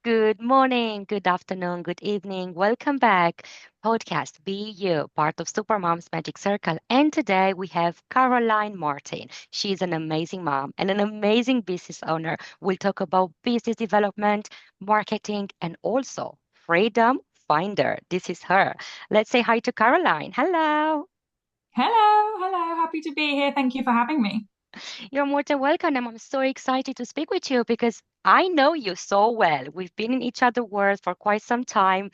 Good morning, good afternoon, good evening. Welcome back. Podcast Be You, part of Supermom's Magic Circle. And today we have Caroline Martin. She's an amazing mom and an amazing business owner. We'll talk about business development, marketing, and also freedom finder. This is her. Let's say hi to Caroline. Hello. Hello, happy to be here. Thank you for having me. You're more than welcome. And I'm so excited to speak with you because I know you so well. We've been in each other's world for quite some time,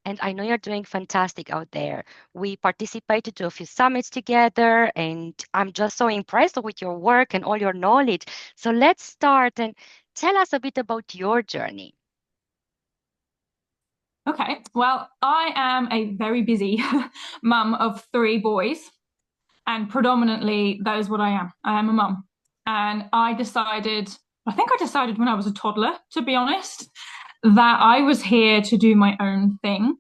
and I know you're doing fantastic out there. We participated to a few summits together, and I'm just so impressed with your work and all your knowledge. So let's start and tell us a bit about your journey. Okay, well, I am a very busy mum of three boys, and predominantly that is what I am. I am a mum. And I think I decided when I was a toddler, to be honest, that I was here to do my own thing.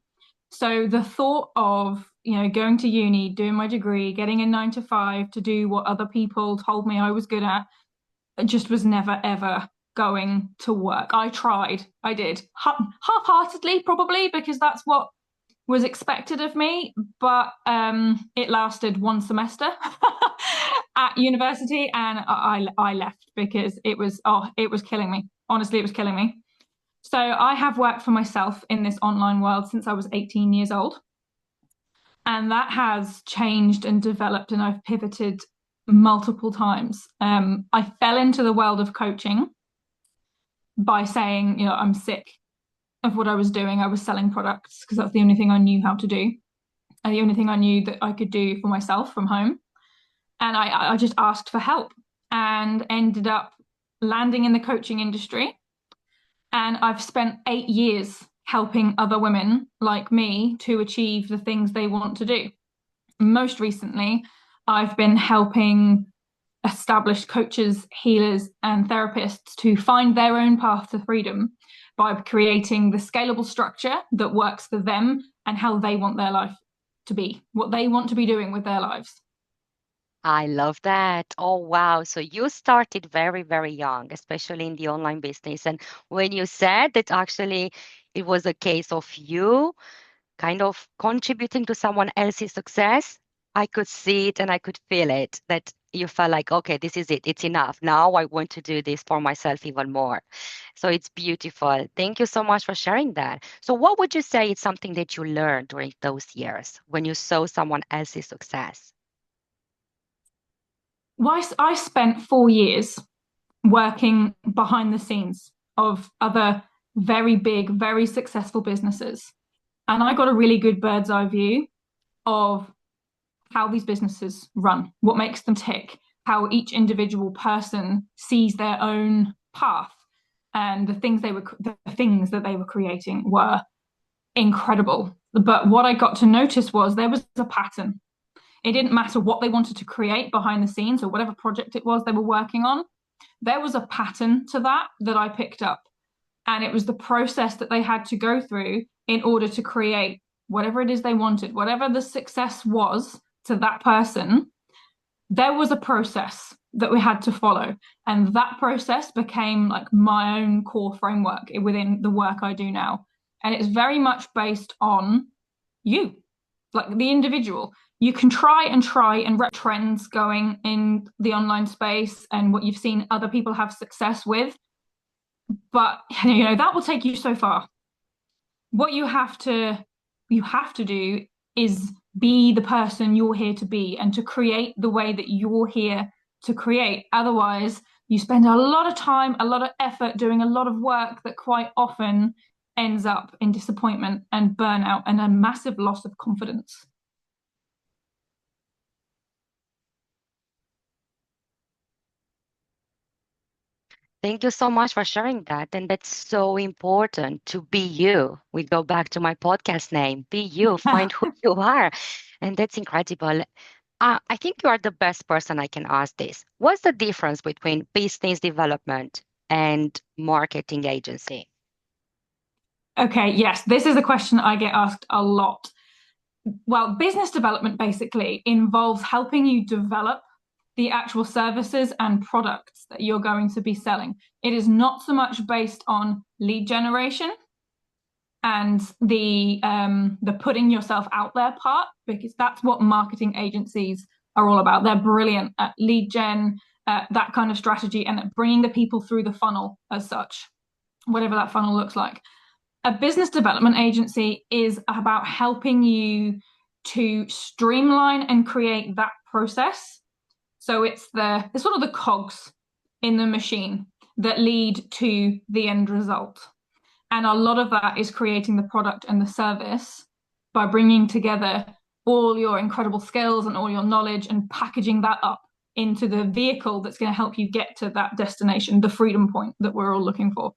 So the thought of, going to uni, doing my degree, getting a 9 to 5 to do what other people told me I was good at, just was never ever going to work. I tried, I did half-heartedly, probably because that's what was expected of me, but it lasted one semester at university, and I left because it was killing me. Honestly, it was killing me. So I have worked for myself in this online world since I was 18 years old. And that has changed and developed, and I've pivoted multiple times. I fell into the world of coaching by saying, I'm sick of what I was doing. I was selling products because that's the only thing I knew how to do, and the only thing I knew that I could do for myself from home. And I just asked for help and ended up landing in the coaching industry. And I've spent 8 years helping other women like me to achieve the things they want to do. Most recently, I've been helping established coaches, healers, and therapists to find their own path to freedom by creating the scalable structure that works for them and how they want their life to be, what they want to be doing with their lives. I love that. Oh, wow. So you started very, very young, especially in the online business. And when you said that actually it was a case of you kind of contributing to someone else's success, I could see it and I could feel it that you felt like, okay, this is it. It's enough. Now I want to do this for myself even more. So it's beautiful. Thank you so much for sharing that. So what would you say is something that you learned during those years when you saw someone else's success? Well, I spent 4 years working behind the scenes of other very big, very successful businesses. And I got a really good bird's eye view of how these businesses run, what makes them tick, how each individual person sees their own path, and the things that they were creating were incredible. But what I got to notice was there was a pattern. It didn't matter what they wanted to create behind the scenes or whatever project it was they were working on. There was a pattern to that I picked up. And it was the process that they had to go through in order to create whatever it is they wanted, whatever the success was to that person. There was a process that we had to follow. And that process became like my own core framework within the work I do now. And it's very much based on you, like the individual. You can try and rep trends going in the online space and what you've seen other people have success with, but that will take you so far. What you have to do is be the person you're here to be and to create the way that you're here to create. Otherwise, you spend a lot of time, a lot of effort doing a lot of work that quite often ends up in disappointment and burnout and a massive loss of confidence. Thank you so much for sharing that. And that's so important to be you. We go back to my podcast name, Be You, find who you are. And that's incredible. I think you are the best person I can ask this. What's the difference between business development and marketing agency? Okay, yes, this is a question I get asked a lot. Well, business development basically involves helping you develop the actual services and products that you're going to be selling. It is not so much based on lead generation and the putting yourself out there part, because that's what marketing agencies are all about. They're brilliant at lead gen, that kind of strategy, and at bringing the people through the funnel as such, whatever that funnel looks like. A business development agency is about helping you to streamline and create that process. So it's sort of the cogs in the machine that lead to the end result. And a lot of that is creating the product and the service by bringing together all your incredible skills and all your knowledge and packaging that up into the vehicle that's going to help you get to that destination, the freedom point that we're all looking for.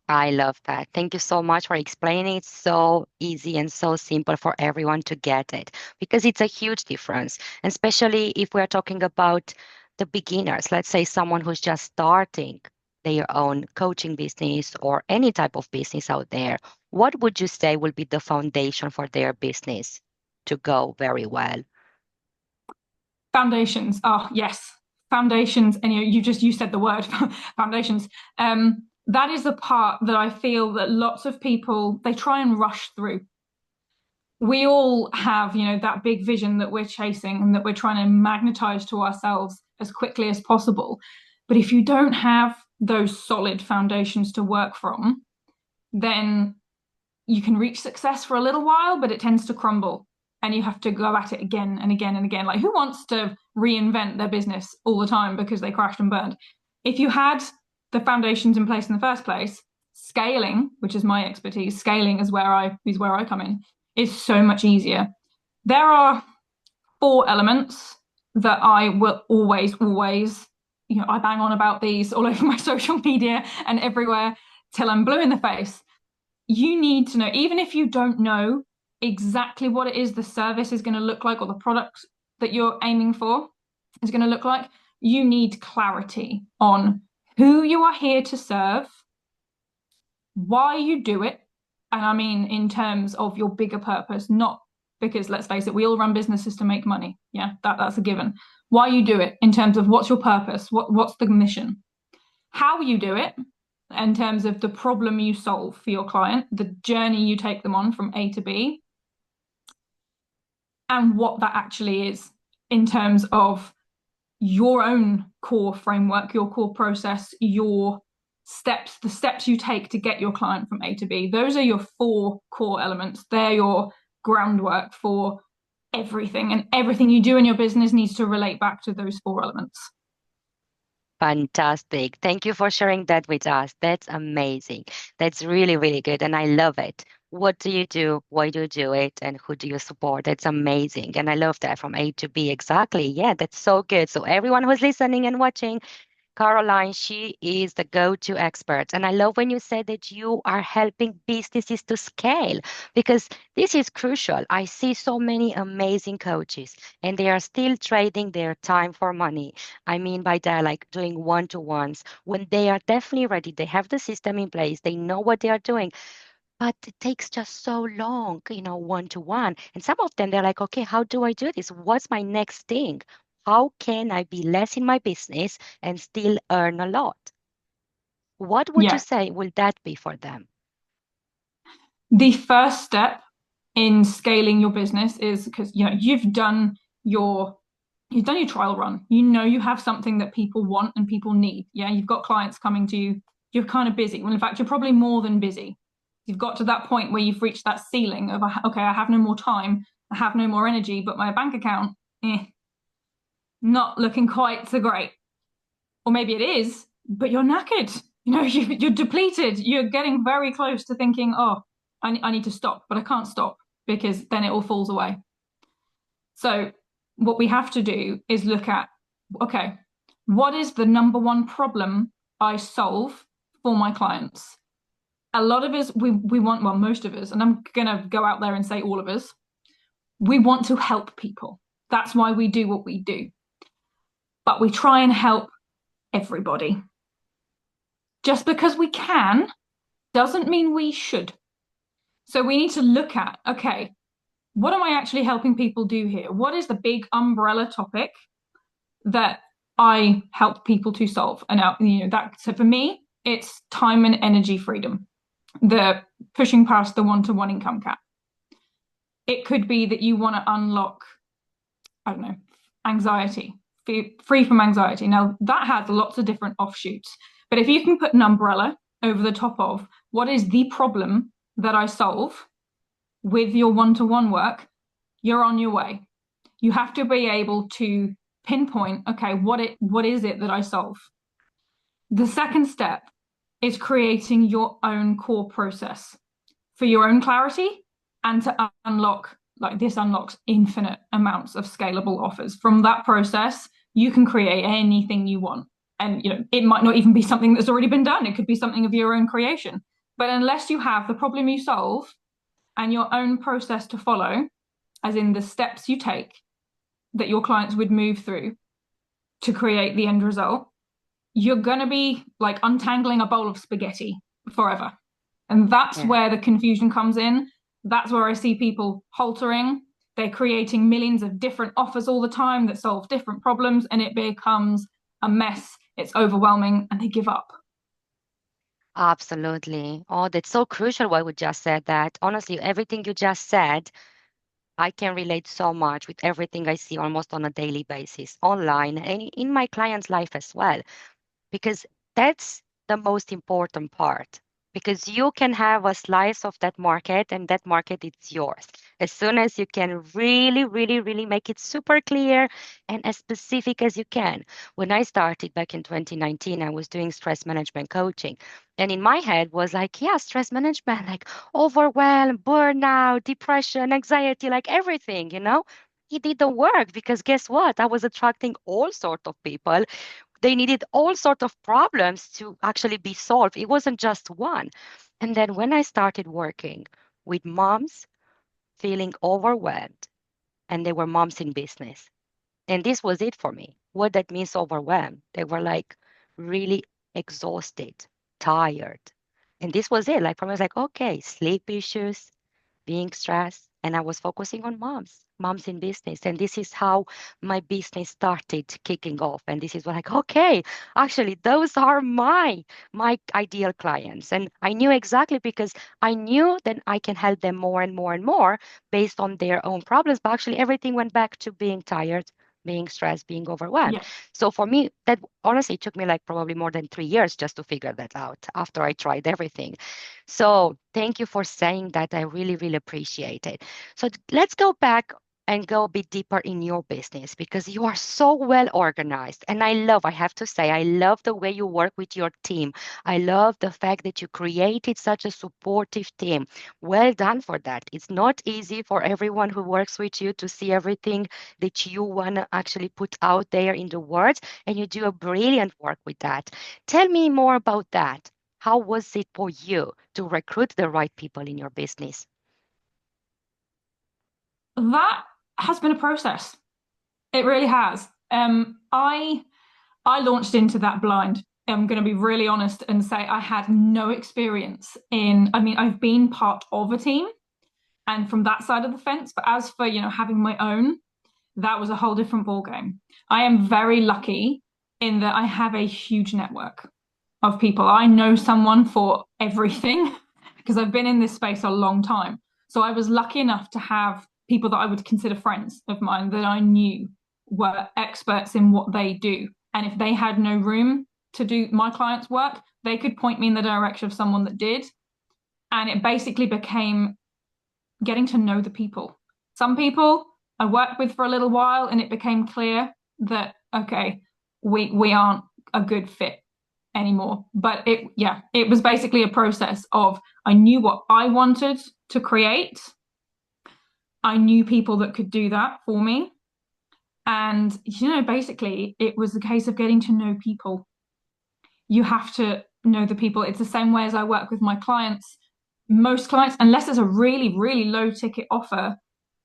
I love that. Thank you so much for explaining it so easy and so simple for everyone to get it because it's a huge difference, and especially if we're talking about the beginners, let's say someone who's just starting their own coaching business or any type of business out there. What would you say will be the foundation for their business to go very well? Foundations. Oh, yes. Foundations. And you said the word foundations. That is the part that I feel that lots of people, they try and rush through. We all have, that big vision that we're chasing and that we're trying to magnetize to ourselves as quickly as possible. But if you don't have those solid foundations to work from, then you can reach success for a little while, but it tends to crumble and you have to go at it again and again and again. Like, who wants to reinvent their business all the time because they crashed and burned? If you had the foundations in place in the first place, scaling, which is my expertise, scaling is where I come in, is so much easier. There are 4 elements that I will always, I bang on about these all over my social media and everywhere till I'm blue in the face. You need to know, even if you don't know exactly what it is the service is going to look like or the product that you're aiming for is going to look like, you need clarity on who you are here to serve, why you do it. And I mean, in terms of your bigger purpose, not because, let's face it, we all run businesses to make money. Yeah, that's a given. Why you do it in terms of what's your purpose, what's the mission, how you do it in terms of the problem you solve for your client, the journey you take them on from A to B, and what that actually is in terms of your own core framework, your core process, your steps, the steps you take to get your client from A to B. Those are your 4 core elements. They're your groundwork for everything, and everything you do in your business needs to relate back to those 4 elements. Fantastic. Thank you for sharing that with us. That's amazing. That's really, really good. And I love it. What do you do? Why do you do it? And who do you support? That's amazing. And I love that from A to B. Exactly. Yeah, that's so good. So everyone who's listening and watching, Caroline, she is the go-to expert. And I love when you said that you are helping businesses to scale because this is crucial. I see so many amazing coaches and they are still trading their time for money. I mean by that, like doing one-to-ones when they are definitely ready. They have the system in place. They know what they are doing. But it takes just so long, one to one. And some of them, they're like, okay, how do I do this? What's my next thing? How can I be less in my business and still earn a lot? What would you Yeah. say will that be for them? The first step in scaling your business is because you've done your trial run. You have something that people want and people need. Yeah, you've got clients coming to you. You're kind of busy. Well, in fact, you're probably more than busy. You've got to that point where you've reached that ceiling of, okay, I have no more time, I have no more energy, but my bank account, not looking quite so great. Or maybe it is, but you're knackered. You're depleted. You're getting very close to thinking, oh, I need to stop, but I can't stop because then it all falls away. So what we have to do is look at, okay, what is the number one problem I solve for my clients? A lot of us, we want, well, most of us, and I'm going to go out there and say all of us, we want to help people. That's why we do what we do. But we try and help everybody. Just because we can doesn't mean we should. So we need to look at, okay, what am I actually helping people do here? What is the big umbrella topic that I help people to solve. And that so for me, it's time and energy freedom, the pushing past the one-to-one income cap. It could be that you want to unlock, I don't know, anxiety, free from anxiety. Now, that has lots of different offshoots. But if you can put an umbrella over the top of what is the problem that I solve with your one-to-one work, you're on your way. You have to be able to pinpoint, okay, what is it that I solve? The second step is creating your own core process for your own clarity and to unlock, like this unlocks infinite amounts of scalable offers. From that process, you can create anything you want. And it might not even be something that's already been done. It could be something of your own creation. But unless you have the problem you solve and your own process to follow, as in the steps you take that your clients would move through to create the end result, you're going to be like untangling a bowl of spaghetti forever. And that's Yeah. where the confusion comes in. That's where I see people haltering. They're creating millions of different offers all the time that solve different problems, and it becomes a mess. It's overwhelming, and they give up. Absolutely. Oh, that's so crucial what we just said that. Honestly, everything you just said, I can relate so much with everything I see almost on a daily basis online and in my client's life as well, because that's the most important part. Because you can have a slice of that market and that market is yours. As soon as you can really, really, really make it super clear and as specific as you can. When I started back in 2019, I was doing stress management coaching. And in my head was like, yeah, stress management, like overwhelm, burnout, depression, anxiety, like everything. It didn't work because guess what? I was attracting all sorts of people. They needed all sorts of problems to actually be solved. It wasn't just one. And then when I started working with moms feeling overwhelmed, and they were moms in business, and this was it for me. What that means overwhelmed. They were like really exhausted, tired. And this was it. Like for me, I was like, okay, sleep issues, being stressed, and I was focusing on moms in business. And this is how my business started kicking off. And this is what like, okay, actually, those are my ideal clients. And I knew exactly because I knew that I can help them more and more and more based on their own problems. But actually, everything went back to being tired, being stressed, being overwhelmed. Yeah. So for me, that honestly took me like probably more than 3 years just to figure that out after I tried everything. So thank you for saying that. I really, really appreciate it. So let's go back and go a bit deeper in your business because you are so well organized. And I have to say, I love the way you work with your team. I love the fact that you created such a supportive team. Well done for that. It's not easy for everyone who works with you to see everything that you want to actually put out there in the words, and you do a brilliant work with that. Tell me more about that. How was it for you to recruit the right people in your business? That has been a process. It really has. I launched into that blind. I'm going to be really honest and say I had no experience in, I mean, I've been part of a team and from that side of the fence, but as for, having my own, that was a whole different ballgame. I am very lucky in that I have a huge network of people. I know someone for everything because I've been in this space a long time. So I was lucky enough to have people that I would consider friends of mine that I knew were experts in what they do. And if they had no room to do my clients' work, they could point me in the direction of someone that did. And it basically became getting to know the people. Some people I worked with for a little while, and it became clear that okay, we aren't a good fit anymore. But it was basically a process of I knew what I wanted to create. I knew people that could do that for me. And basically it was a case of getting to know people. You have to know the people. It's the same way as I work with my clients. Most clients, unless it's a really, really low ticket offer,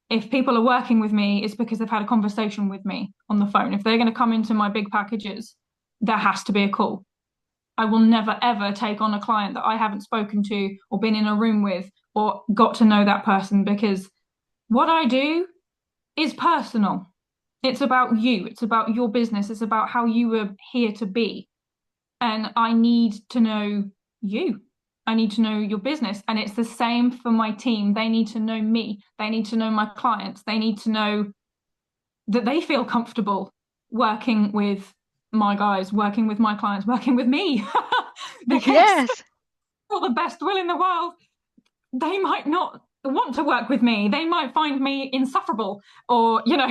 if people are working with me, it's because they've had a conversation with me on the phone. If they're going to come into my big packages, there has to be a call. I will never, ever take on a client that I haven't spoken to or been in a room with or got to know that person because what I do is personal. It's about you. It's about your business. It's about how you were here to be. And I need to know you. I need to know your business. And it's the same for my team. They need to know me. They need to know my clients. They need to know that they feel comfortable working with my guys, working with my clients, working with me. Because Yes. all the best will in the world, they might not want to work with me. They might find me insufferable, or, it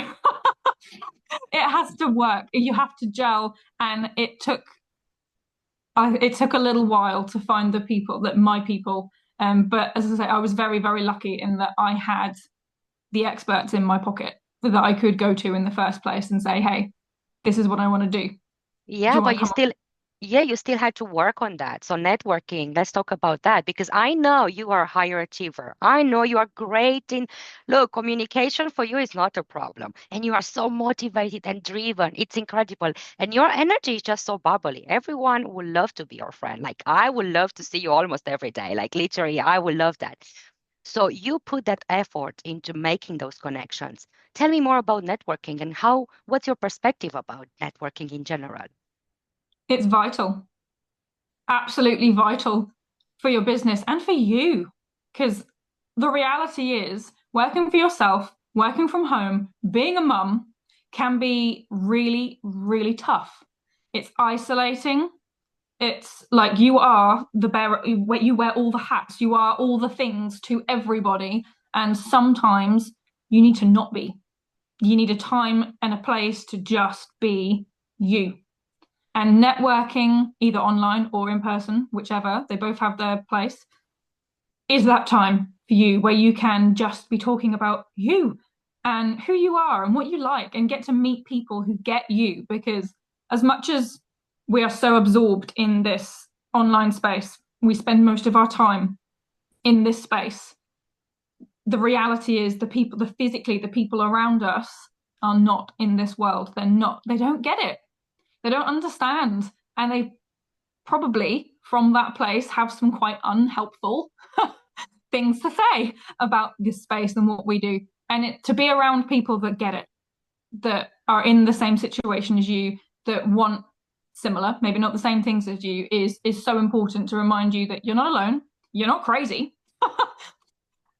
has to work. You have to gel. And it took a little while to find the people that my people. But as I say, I was very, very lucky in that I had the experts in my pocket that I could go to in the first place and say, hey, this is what I want to do. Do Yeah, you want but to come you still had to work on that. So networking, let's talk about that because I know you are a higher achiever. I know you are great in, look, communication for you is not a problem. And you are so motivated and driven. It's incredible. And your energy is just so bubbly. Everyone would love to be your friend. Like I would love to see you almost every day. Like literally, I would love that. So you put that effort into making those connections. Tell me more about networking and what's your perspective about networking in general? It's vital, absolutely vital for your business and for you. Because the reality is, working for yourself, working from home, being a mum can be really, really tough. It's isolating. It's like you are the bearer, you wear all the hats, you are all the things to everybody. And sometimes you need to not be. You need a time and a place to just be you. And networking, either online or in person, whichever, they both have their place, is that time for you where you can just be talking about you and who you are and what you like and get to meet people who get you. Because as much as we are so absorbed in this online space, we spend most of our time in this space. The reality is the people around us are not in this world. They don't get it. They don't understand. And they probably from that place have some quite unhelpful things to say about this space and what we do. And to be around people that get it, that are in the same situation as you, that want similar, maybe not the same things as you, is so important to remind you that you're not alone, you're not crazy,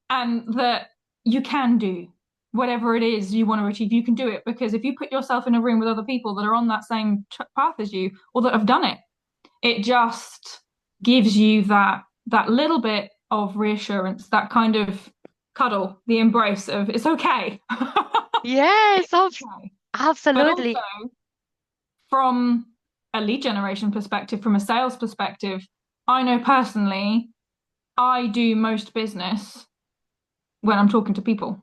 and that you can do whatever it is you want to achieve. You can do it because if you put yourself in a room with other people that are on that same path as you or that have done it, it just gives you that little bit of reassurance, that kind of cuddle, the embrace of it's okay. Yes, It's okay. But also absolutely. from a lead generation perspective, from a sales perspective, I know personally I do most business when I'm talking to people,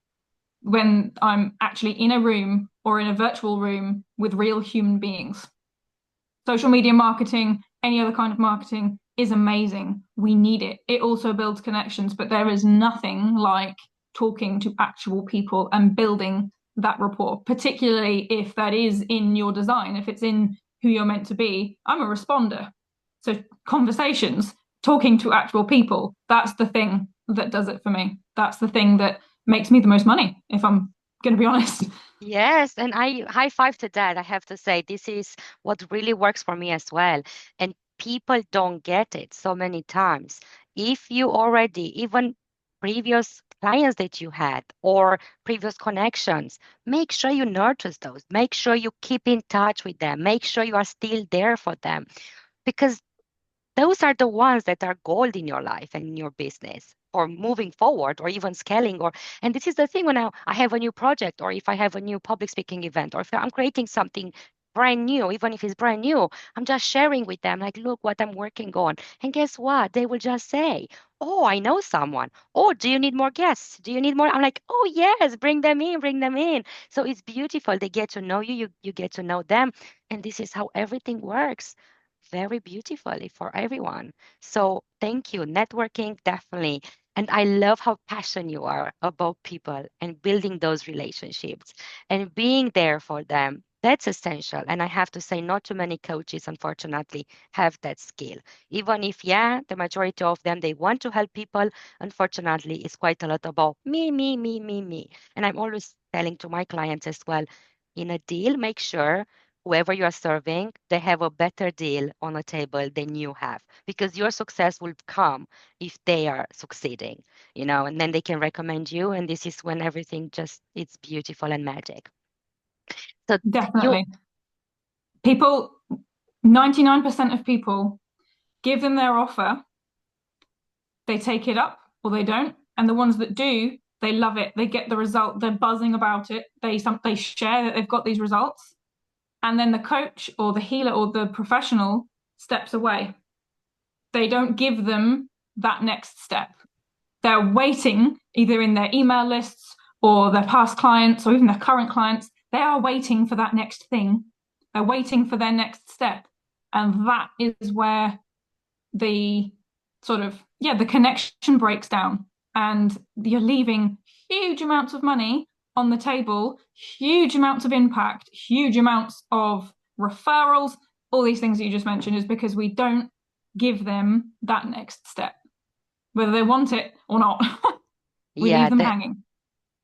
when I'm actually in a room or in a virtual room with real human beings. Social media marketing, any other kind of marketing is amazing. We need it. It also builds connections, but there is nothing like talking to actual people and building that rapport, particularly if that is in your design, if it's in who you're meant to be. I'm a responder. So, conversations, talking to actual people, that's the thing that does it for me. That's the thing that makes me the most money, if I'm going to be honest. Yes, and I high five to that. I have to say, this is what really works for me as well. And people don't get it so many times. If you already, even previous clients that you had or previous connections, make sure you nurture those. Make sure you keep in touch with them. Make sure you are still there for them because those are the ones that are gold in your life and in your business or moving forward or even scaling and this is the thing when I have a new project or if I have a new public speaking event or if I'm creating something brand new, even if it's brand new, I'm just sharing with them like, look what I'm working on. And guess what? They will just say, oh, I know someone. Oh, do you need more guests? Do you need more? I'm like, oh yes, bring them in, bring them in. So it's beautiful. They get to know you, you get to know them. And this is how everything works very beautifully for everyone. So thank you. Networking, definitely. And I love how passionate you are about people and building those relationships and being there for them. That's essential. And I have to say, not too many coaches, unfortunately, have that skill. Even if, yeah, the majority of them, they want to help people, unfortunately, it's quite a lot about me, me, me, me, me. And I'm always telling to my clients as well, in a deal, make sure whoever you are serving, they have a better deal on a table than you have, because your success will come if they are succeeding, and then they can recommend you. And this is when everything just, it's beautiful and magic. So you, Definitely. People, 99% of people give them their offer, they take it up or they don't. And the ones that do, they love it. They get the result. They're buzzing about it. They share that they've got these results. And then the coach or the healer or the professional steps away. They don't give them that next step. They're waiting either in their email lists or their past clients or even their current clients. They are waiting for that next thing. They're waiting for their next step. And that is where the sort of, yeah, the connection breaks down, and you're leaving huge amounts of money on the table, huge amounts of impact, huge amounts of referrals, all these things that you just mentioned, is because we don't give them that next step, whether they want it or not. We leave yeah, them hanging.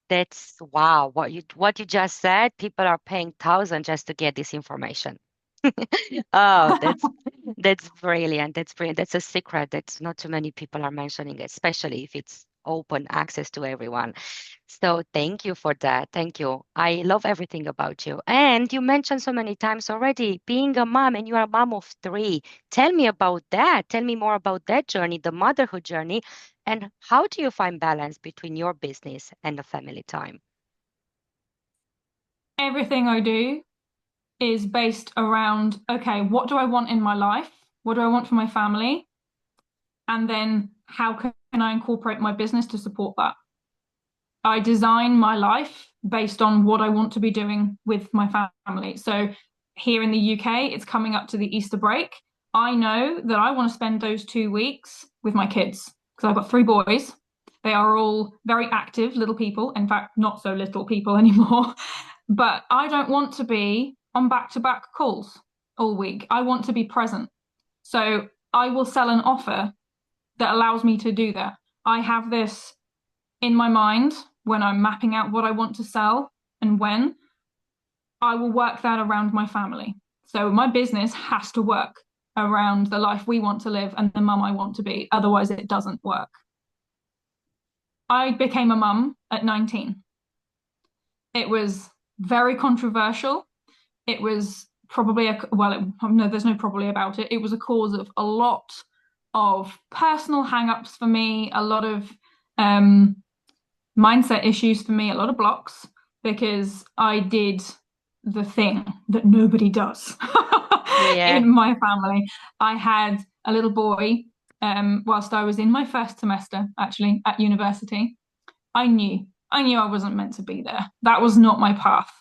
that's wow. What you just said, people are paying thousands just to get this information. Oh, that's brilliant. That's brilliant. That's a secret that not too many people are mentioning, especially if it's open access to everyone. So thank you for that. Thank you. I love everything about you. And you mentioned so many times already being a mom, and you are a mom of three. Tell me about that. Tell me more about that journey, the motherhood journey, and how do you find balance between your business and the family time? Everything I do is based around, okay, what do I want in my life? What do I want for my family? And then how can I incorporate my business to support that? I design my life based on what I want to be doing with my family. So here in the UK, it's coming up to the Easter break. I know that I want to spend those 2 weeks with my kids because I've got three boys. They are all very active little people. In fact, not so little people anymore. But I don't want to be on back-to-back calls all week. I want to be present. So I will sell an offer that allows me to do that. I have this in my mind when I'm mapping out what I want to sell and when. I will work that around my family. So my business has to work around the life we want to live and the mum I want to be. Otherwise, it doesn't work. I became a mum at 19. It was very controversial. It was probably no, there's no probably about it. It was a cause of a lot of personal hang-ups for me, a lot of mindset issues for me, a lot of blocks, because I did the thing that nobody does Yeah. in my family. I had a little boy whilst I was in my first semester, actually, at university. I knew I wasn't meant to be there. That was not my path.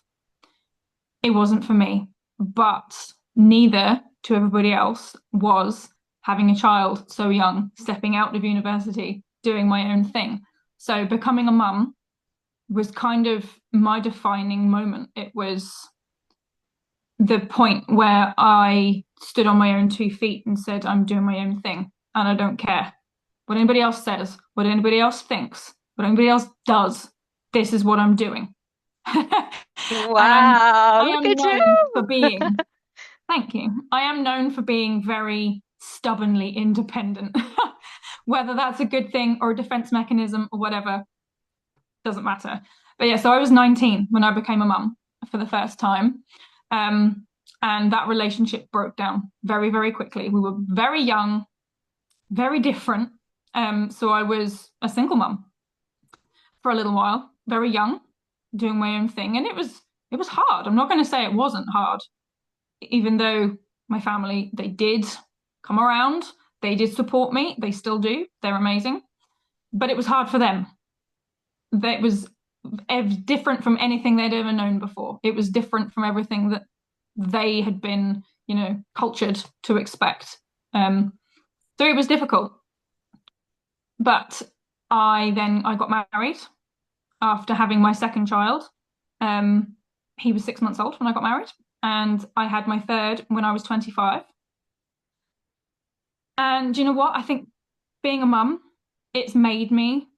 It wasn't for me. But neither to everybody else was having a child so young, stepping out of university, doing my own thing. So becoming a mum was kind of my defining moment. It was the point where I stood on my own 2 feet and said, I'm doing my own thing and I don't care what anybody else says, what anybody else thinks, what anybody else does. This is what I'm doing. And Wow, I look am at you. known for being, thank you. I am known for being very stubbornly independent. Whether that's a good thing or a defense mechanism or whatever, doesn't matter. But yeah, so I was 19 when I became a mum for the first time. And that relationship broke down very, very quickly. We were very young, very different. So I was a single mum for a little while, very young, doing my own thing. And it was hard. I'm not going to say it wasn't hard, even though my family, they did come around, they did support me, they still do, they're amazing. But it was hard for them. That was different from anything they'd ever known before. It was different from everything that they had been, cultured to expect. So it was difficult. But I got married after having my second child. He was 6 months old when I got married, and I had my third when I was 25. And you know what? I think being a mum, it's made me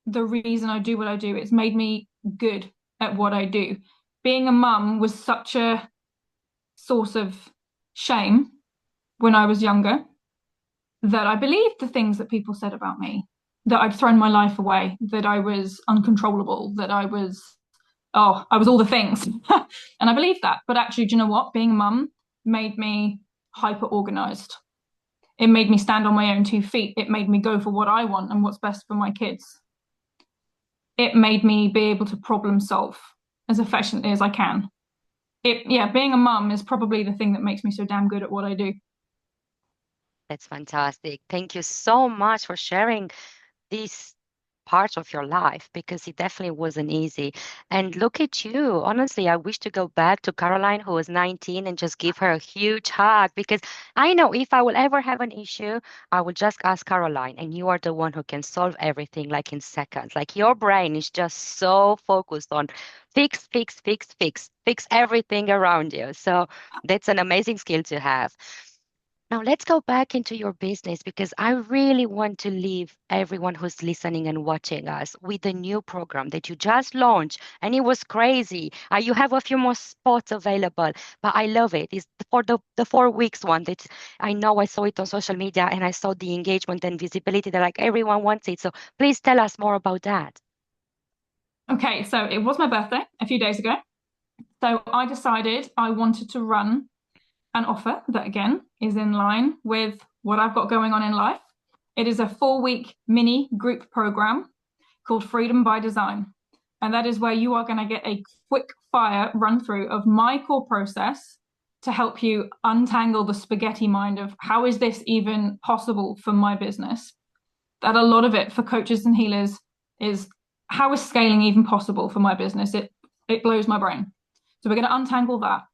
the reason I do what I do. It's made me good at what I do. being a mum was such a source of shame when I was younger that I believed the things that people said about me, that I'd thrown my life away, that I was uncontrollable, that I was all the things. And I believed that. But actually, do you know what? Being a mum made me hyper organized. It made me stand on my own 2 feet. It made me go for what I want and what's best for my kids. It made me be able to problem solve as efficiently as I can. Yeah, being a mum is probably the thing that makes me so damn good at what I do. That's fantastic. Thank you so much for sharing this part of your life because it definitely wasn't easy. And look at you. Honestly, I wish to go back to Caroline, who was 19, and just give her a huge hug because I know if I will ever have an issue, I will just ask Caroline, and you are the one who can solve everything like in seconds. Like your brain is just so focused on fix, fix, fix, fix, fix everything around you. So that's an amazing skill to have. Now, let's go back into your business because I really want to leave everyone who's listening and watching us with a new program that you just launched. And it was crazy. You have a few more spots available, but I love it. It's for the 4 weeks one that I know I saw it on social media and I saw the engagement and visibility that like everyone wants it. So please tell us more about that. Okay, so it was my birthday a few days ago. So I decided I wanted to run an offer that, again, is in line with what I've got going on in life. It is a 4 week mini group program called Freedom by Design. And that is where you are going to get a quick fire run through of my core process to help you untangle the spaghetti mind of how is this even possible for my business? That a lot of it for coaches and healers is how is scaling even possible for my business? It blows my brain. So we're going to untangle that.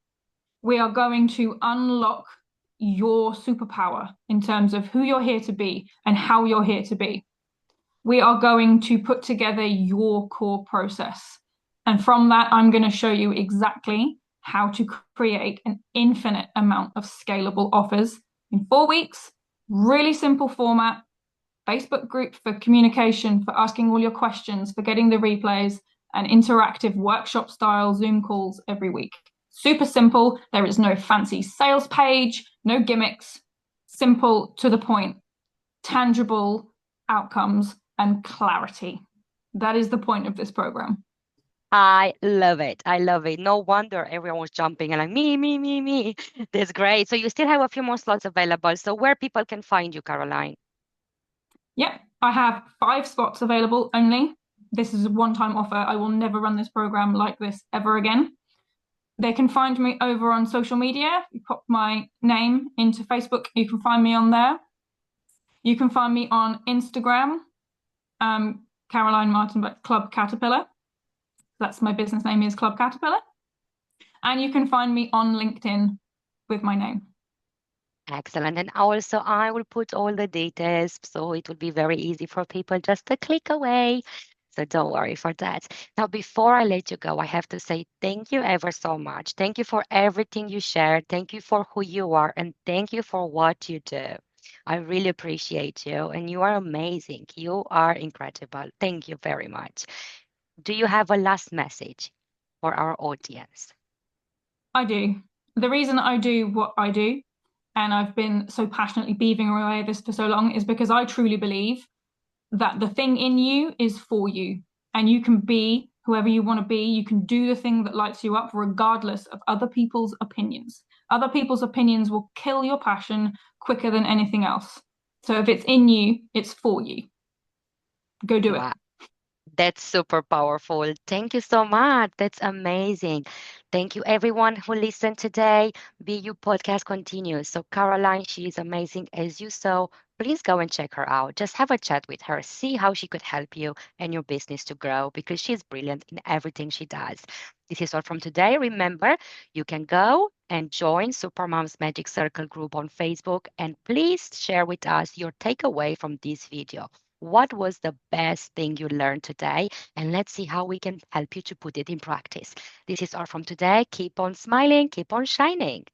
We are going to unlock your superpower in terms of who you're here to be and how you're here to be. We are going to put together your core process. And from that, I'm going to show you exactly how to create an infinite amount of scalable offers in 4 weeks, really simple format, Facebook group for communication, for asking all your questions, for getting the replays, and interactive workshop style Zoom calls every week. Super simple. There is no fancy sales page, no gimmicks, simple to the point, tangible outcomes and clarity. That is the point of this program. I love it. I love it. No wonder everyone was jumping and like me, me, me, me. That's great. So you still have a few more slots available. So where people can find you, Caroline? Yep, I have 5 spots available only. This is a one-time offer. I will never run this program like this ever again. They can find me over on social media. You pop my name into Facebook, you can find me on there. You can find me on Instagram, Caroline Martin, but Club Caterpillar. That's my business name is Club Caterpillar. And you can find me on LinkedIn with my name. Excellent. And also, I will put all the details so it will be very easy for people just to click away. So don't worry for that. Now, before I let you go, I have to say thank you ever so much. Thank you for everything you shared. Thank you for who you are. And thank you for what you do. I really appreciate you. And you are amazing. You are incredible. Thank you very much. Do you have a last message for our audience? I do. The reason I do what I do, and I've been so passionately beaving away at this for so long, is because I truly believe that the thing in you is for you, and you can be whoever you want to be. You can do the thing that lights you up, regardless of other people's opinions. Other people's opinions will kill your passion quicker than anything else. So if it's in you, it's for you. Go do it. Wow. That's super powerful. Thank you so much. That's amazing. Thank you, everyone who listened today. BU podcast continues. So, Caroline, she is amazing as you saw. Please go and check her out. Just have a chat with her. See how she could help you and your business to grow because she's brilliant in everything she does. This is all from today. Remember, you can go and join Supermom's Magic Circle group on Facebook. And please share with us your takeaway from this video. What was the best thing you learned today? And let's see how we can help you to put it in practice. This is all from today. Keep on smiling, keep on shining.